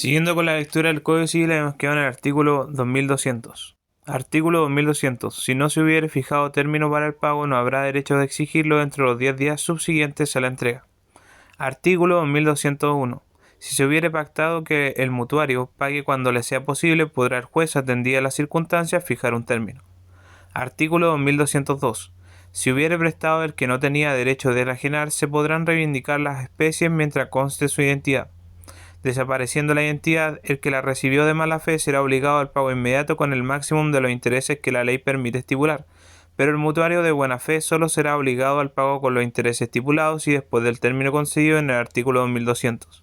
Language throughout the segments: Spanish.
Siguiendo con la lectura del Código Civil, hemos quedado en el artículo 2200. Artículo 2200. Si no se hubiere fijado término para el pago, no habrá derecho de exigirlo dentro de los 10 días subsiguientes a la entrega. Artículo 2201. Si se hubiere pactado que el mutuario pague cuando le sea posible, podrá el juez, atendida las circunstancias, fijar un término. Artículo 2202. Si hubiere prestado el que no tenía derecho de enajenar, se podrán reivindicar las especies mientras conste su identidad. Desapareciendo la identidad, el que la recibió de mala fe será obligado al pago inmediato con el máximo de los intereses que la ley permite estipular, pero el mutuario de buena fe solo será obligado al pago con los intereses estipulados y después del término concedido en el artículo 2200.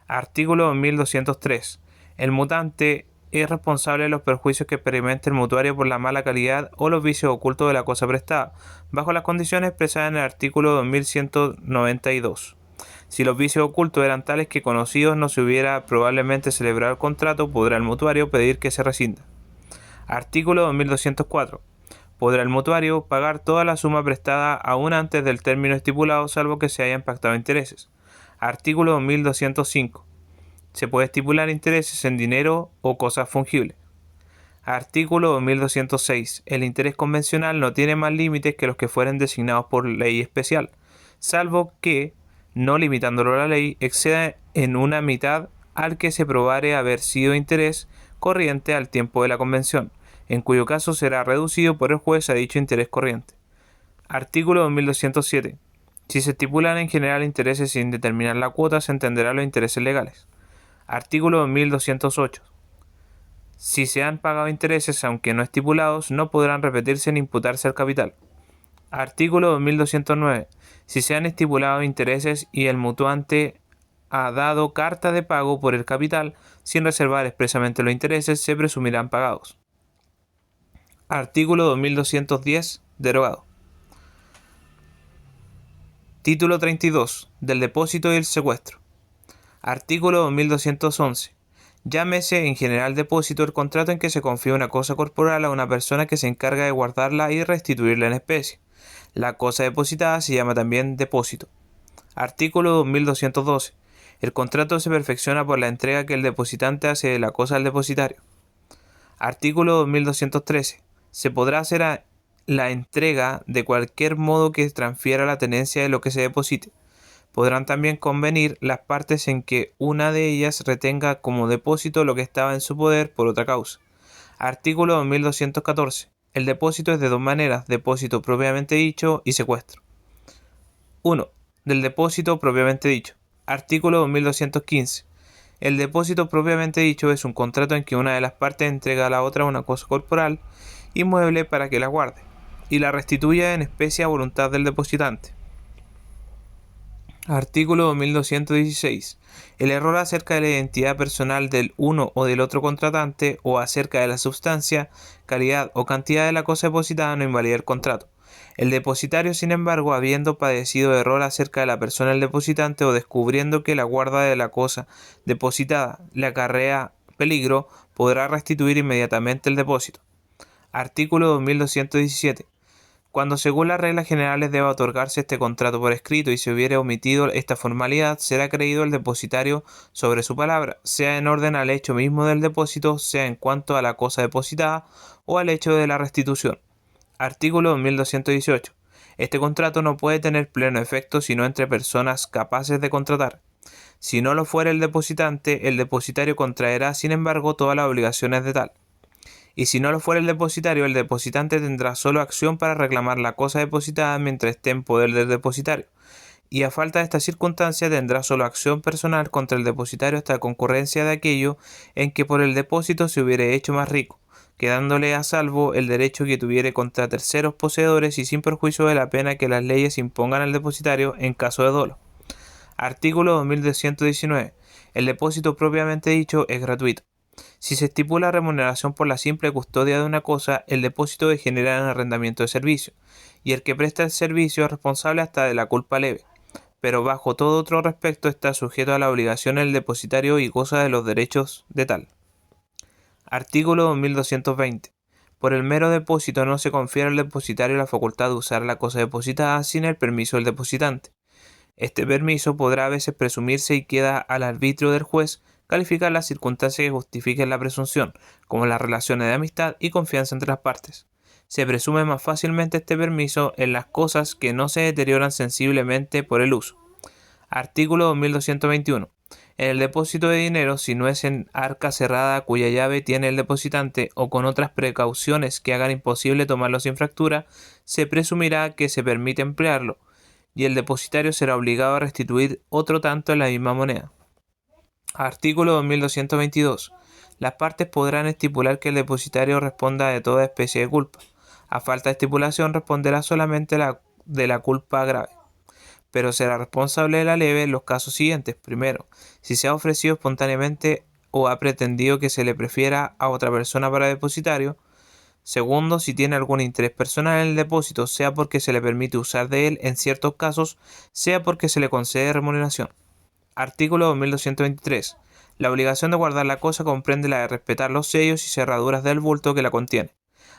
Artículo 2203. El mutante es responsable de los perjuicios que experimente el mutuario por la mala calidad o los vicios ocultos de la cosa prestada, bajo las condiciones expresadas en el artículo 2192. Si los vicios ocultos eran tales que conocidos no se hubiera probablemente celebrado el contrato, podrá el mutuario pedir que se rescinda. Artículo 2204. Podrá el mutuario pagar toda la suma prestada aún antes del término estipulado, salvo que se hayan pactado intereses. Artículo 2205. Se puede estipular intereses en dinero o cosas fungibles. Artículo 2206. El interés convencional no tiene más límites que los que fueren designados por ley especial, salvo que, no limitándolo la ley, exceda en una mitad al que se probare haber sido interés corriente al tiempo de la convención, en cuyo caso será reducido por el juez a dicho interés corriente. Artículo 2207. Si se estipulan en general intereses sin determinar la cuota, se entenderán los intereses legales. Artículo 2208. Si se han pagado intereses, aunque no estipulados, no podrán repetirse ni imputarse al capital. Artículo 2209. Si se han estipulado intereses y el mutuante ha dado carta de pago por el capital, sin reservar expresamente los intereses, se presumirán pagados. Artículo 2210. Derogado. Título 32. Del depósito y el secuestro. Artículo 2211. Llámese en general depósito el contrato en que se confía una cosa corporal a una persona que se encarga de guardarla y restituirla en especie. La cosa depositada se llama también depósito. Artículo 2212. El contrato se perfecciona por la entrega que el depositante hace de la cosa al depositario. Artículo 2213. Se podrá hacer la entrega de cualquier modo que transfiera la tenencia de lo que se deposite. Podrán también convenir las partes en que una de ellas retenga como depósito lo que estaba en su poder por otra causa. Artículo 2214. El depósito es de dos maneras: depósito propiamente dicho y secuestro. 1. Del depósito propiamente dicho. Artículo 2215. El depósito propiamente dicho es un contrato en que una de las partes entrega a la otra una cosa corporal, inmueble, para que la guarde, y la restituya en especie a voluntad del depositante. Artículo 2216. El error acerca de la identidad personal del uno o del otro contratante o acerca de la sustancia, calidad o cantidad de la cosa depositada no invalida el contrato. El depositario, sin embargo, habiendo padecido error acerca de la persona del depositante o descubriendo que la guarda de la cosa depositada le acarrea peligro, podrá restituir inmediatamente el depósito. Artículo 2217. Cuando según las reglas generales deba otorgarse este contrato por escrito y se hubiere omitido esta formalidad, será creído el depositario sobre su palabra, sea en orden al hecho mismo del depósito, sea en cuanto a la cosa depositada o al hecho de la restitución. Artículo 1218. Este contrato no puede tener pleno efecto sino entre personas capaces de contratar. Si no lo fuera el depositante, el depositario contraerá, sin embargo, todas las obligaciones de tal. Y si no lo fuera el depositante tendrá solo acción para reclamar la cosa depositada mientras esté en poder del depositario, y a falta de esta circunstancia tendrá solo acción personal contra el depositario hasta concurrencia de aquello en que por el depósito se hubiere hecho más rico, quedándole a salvo el derecho que tuviere contra terceros poseedores y sin perjuicio de la pena que las leyes impongan al depositario en caso de dolo. Artículo 2219. El depósito propiamente dicho es gratuito. Si se estipula remuneración por la simple custodia de una cosa, el depósito degenera en arrendamiento de servicio, y el que presta el servicio es responsable hasta de la culpa leve, pero bajo todo otro respecto está sujeto a la obligación del depositario y goza de los derechos de tal. Artículo 1220. Por el mero depósito no se confiere al depositario la facultad de usar la cosa depositada sin el permiso del depositante. Este permiso podrá a veces presumirse y queda al arbitrio del juez, calificar las circunstancias que justifiquen la presunción, como las relaciones de amistad y confianza entre las partes. Se presume más fácilmente este permiso en las cosas que no se deterioran sensiblemente por el uso. Artículo 2221. En el depósito de dinero, si no es en arca cerrada cuya llave tiene el depositante o con otras precauciones que hagan imposible tomarlo sin fractura, se presumirá que se permite emplearlo, y el depositario será obligado a restituir otro tanto en la misma moneda. Artículo 2222. Las partes podrán estipular que el depositario responda de toda especie de culpa. A falta de estipulación responderá solamente de la culpa grave, pero será responsable de la leve en los casos siguientes. Primero, si se ha ofrecido espontáneamente o ha pretendido que se le prefiera a otra persona para depositario. Segundo, si tiene algún interés personal en el depósito, sea porque se le permite usar de él en ciertos casos, sea porque se le concede remuneración. Artículo 2223. La obligación de guardar la cosa comprende la de respetar los sellos y cerraduras del bulto que la contiene.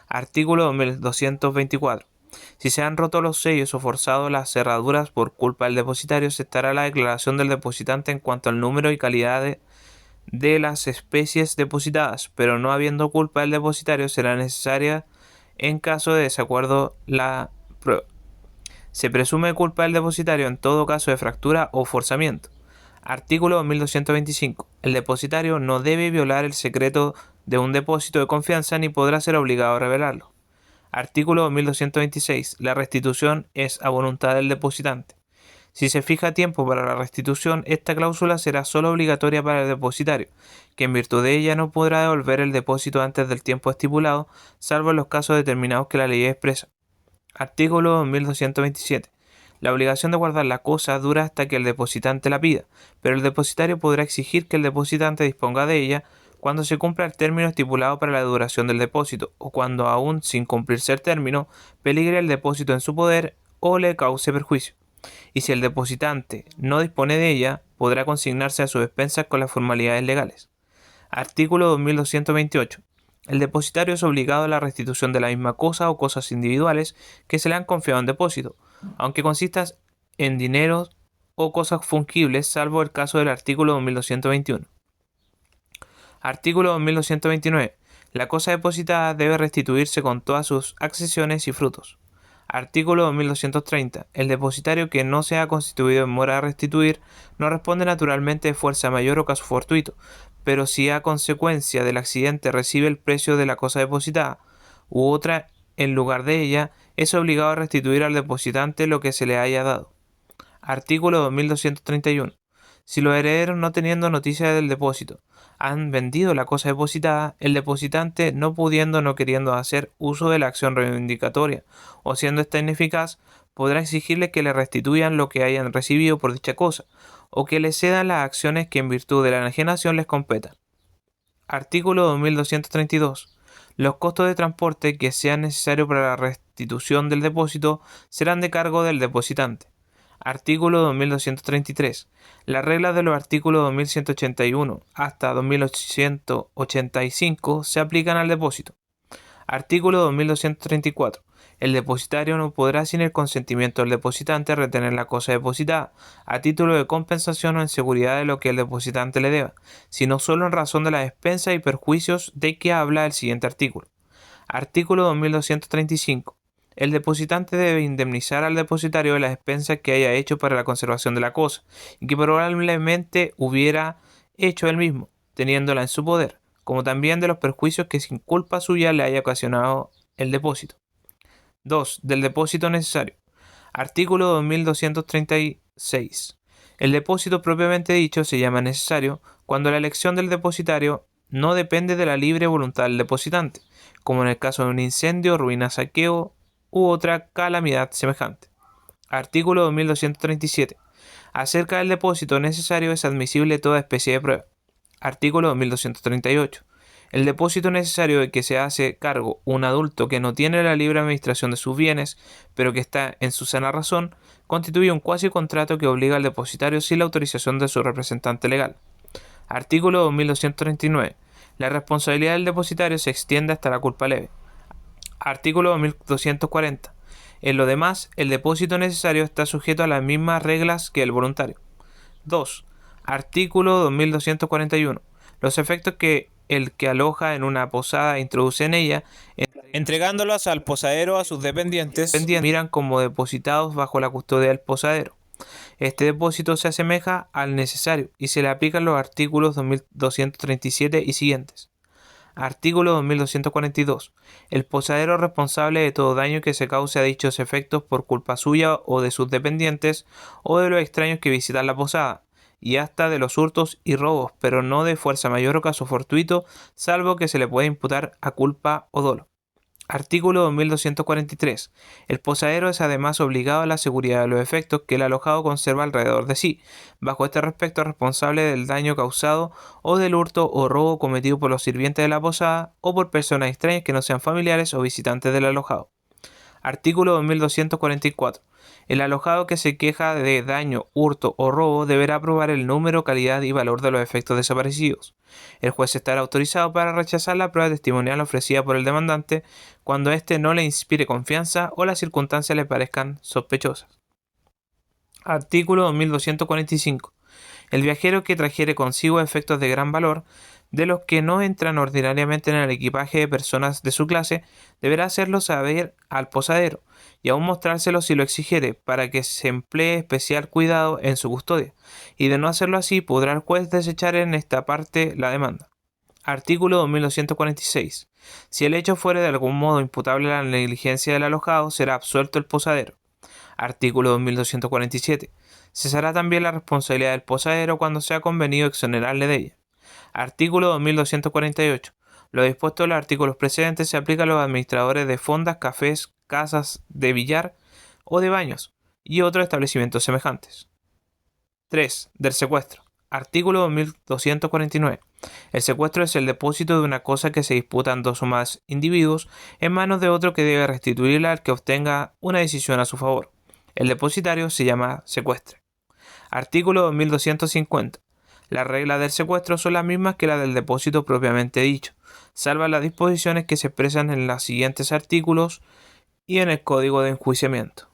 Artículo 2224. Si se han roto los sellos o forzado las cerraduras por culpa del depositario, se estará la declaración del depositante en cuanto al número y calidad de las especies depositadas, pero no habiendo culpa del depositario será necesaria en caso de desacuerdo la prueba. Se presume culpa del depositario en todo caso de fractura o forzamiento. Artículo 2225. El depositario no debe violar el secreto de un depósito de confianza ni podrá ser obligado a revelarlo. Artículo 1226. La restitución es a voluntad del depositante. Si se fija tiempo para la restitución, esta cláusula será solo obligatoria para el depositario, que en virtud de ella no podrá devolver el depósito antes del tiempo estipulado, salvo en los casos determinados que la ley expresa. Artículo 1227. La obligación de guardar la cosa dura hasta que el depositante la pida, pero el depositario podrá exigir que el depositante disponga de ella cuando se cumpla el término estipulado para la duración del depósito, o cuando aún sin cumplirse el término, peligre el depósito en su poder o le cause perjuicio. Y si el depositante no dispone de ella, podrá consignarse a sus expensas con las formalidades legales. Artículo 2228. El depositario es obligado a la restitución de la misma cosa o cosas individuales que se le han confiado en depósito, aunque consistan en dinero o cosas fungibles, salvo el caso del artículo 2221. Artículo 2229. La cosa depositada debe restituirse con todas sus accesiones y frutos. Artículo 2230. El depositario que no se ha constituido en mora de restituir no responde naturalmente de fuerza mayor o caso fortuito, pero si a consecuencia del accidente recibe el precio de la cosa depositada u otra en lugar de ella, es obligado a restituir al depositante lo que se le haya dado. Artículo 2231. Si los herederos, no teniendo noticia del depósito, han vendido la cosa depositada, el depositante, no pudiendo o no queriendo hacer uso de la acción reivindicatoria, o siendo esta ineficaz, podrá exigirle que le restituyan lo que hayan recibido por dicha cosa, o que le cedan las acciones que en virtud de la enajenación les competan. Artículo 2232. Los costos de transporte que sean necesarios para la restitución del depósito serán de cargo del depositante. Artículo 2233. Las reglas de los artículos 2181 hasta 2885 se aplican al depósito. Artículo 2234. El depositario no podrá, sin el consentimiento del depositante, retener la cosa depositada, a título de compensación o en seguridad de lo que el depositante le deba, sino solo en razón de las expensas y perjuicios de que habla el siguiente artículo. Artículo 2235. El depositante debe indemnizar al depositario de las expensas que haya hecho para la conservación de la cosa, y que probablemente hubiera hecho él mismo, teniéndola en su poder, como también de los perjuicios que sin culpa suya le haya ocasionado el depósito. 2. Del depósito necesario. Artículo 2236. El depósito propiamente dicho se llama necesario cuando la elección del depositario no depende de la libre voluntad del depositante, como en el caso de un incendio, ruina, saqueo u otra calamidad semejante. Artículo 2237. Acerca del depósito necesario es admisible toda especie de prueba. Artículo 2238. El depósito necesario de que se hace cargo un adulto que no tiene la libre administración de sus bienes, pero que está en su sana razón, constituye un cuasi contrato que obliga al depositario sin la autorización de su representante legal. Artículo 2239. La responsabilidad del depositario se extiende hasta la culpa leve. Artículo 2240. En lo demás, el depósito necesario está sujeto a las mismas reglas que el voluntario. 2. Artículo 2241. Los efectos que el que aloja en una posada introduce en ella, entregándolos al posadero a sus dependientes, miran como depositados bajo la custodia del posadero. Este depósito se asemeja al necesario y se le aplican los artículos 2237 y siguientes. Artículo 2242. El posadero responsable de todo daño que se cause a dichos efectos por culpa suya o de sus dependientes o de los extraños que visitan la posada, y hasta de los hurtos y robos, pero no de fuerza mayor o caso fortuito, salvo que se le pueda imputar a culpa o dolo. Artículo 2243. El posadero es además obligado a la seguridad de los efectos que el alojado conserva alrededor de sí, bajo este respecto responsable del daño causado o del hurto o robo cometido por los sirvientes de la posada o por personas extrañas que no sean familiares o visitantes del alojado. Artículo 2244. El alojado que se queja de daño, hurto o robo deberá probar el número, calidad y valor de los efectos desaparecidos. El juez estará autorizado para rechazar la prueba testimonial ofrecida por el demandante cuando éste no le inspire confianza o las circunstancias le parezcan sospechosas. Artículo 2245. El viajero que trajere consigo efectos de gran valor, de los que no entran ordinariamente en el equipaje de personas de su clase, deberá hacerlo saber al posadero, y aún mostrárselo si lo exigiere, para que se emplee especial cuidado en su custodia, y de no hacerlo así podrá el juez desechar en esta parte la demanda. Artículo 2246. Si el hecho fuere de algún modo imputable a la negligencia del alojado, será absuelto el posadero. Artículo 2247. Cesará también la responsabilidad del posadero cuando sea convenido exonerarle de ella. Artículo 2248. Lo dispuesto en los artículos precedentes se aplica a los administradores de fondas, cafés, casas de billar o de baños y otros establecimientos semejantes. 3. Del secuestro. Artículo 2249. El secuestro es el depósito de una cosa que se disputan dos o más individuos en manos de otro que debe restituirla al que obtenga una decisión a su favor. El depositario se llama secuestre. Artículo 2250. Las reglas del secuestro son las mismas que las del depósito propiamente dicho, salvo las disposiciones que se expresan en los siguientes artículos y en el Código de Enjuiciamiento.